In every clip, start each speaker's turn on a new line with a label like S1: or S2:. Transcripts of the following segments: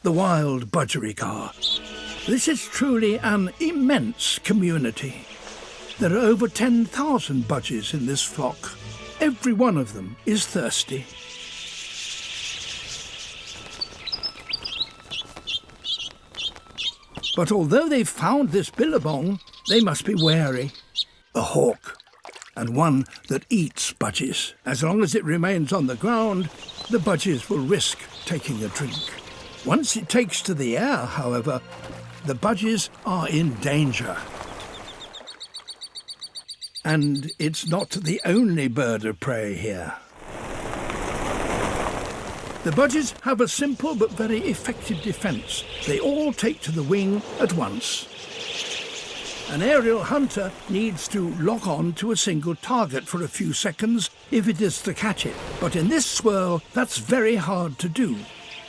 S1: the wild budgerigar. This is truly an immense community. There are over 10,000 budgies in this flock. Every one of them is thirsty. But although they've found this billabong, they must be wary. A hawk, and one that eats budgies. As long as it remains on the ground, the budgies will risk taking a drink. Once it takes to the air, however, the budgies are in danger. And it's not the only bird of prey here. The budgies have a simple but very effective defence. They all take to the wing at once. An aerial hunter needs to lock on to a single target for a few seconds if it is to catch it. But in this swirl, that's very hard to do.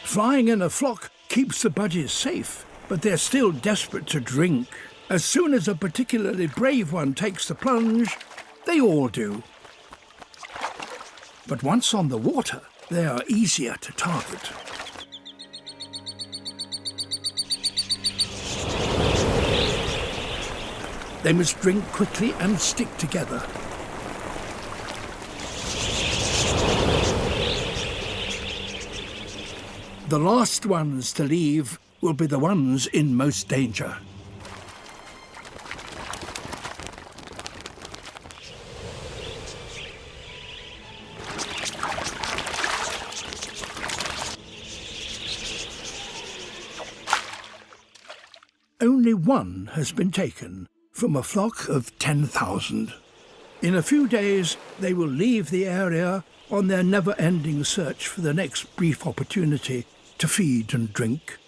S1: Flying in a flock keeps the budgies safe, but they're still desperate to drink. As soon as a particularly brave one takes the plunge, they all do. But once on the water, they are easier to target. They must drink quickly and stick together. The last ones to leave will be the ones in most danger. Only one has been taken from a flock of 10,000. In a few days, they will leave the area on their never-ending search for the next brief opportunity to feed and drink.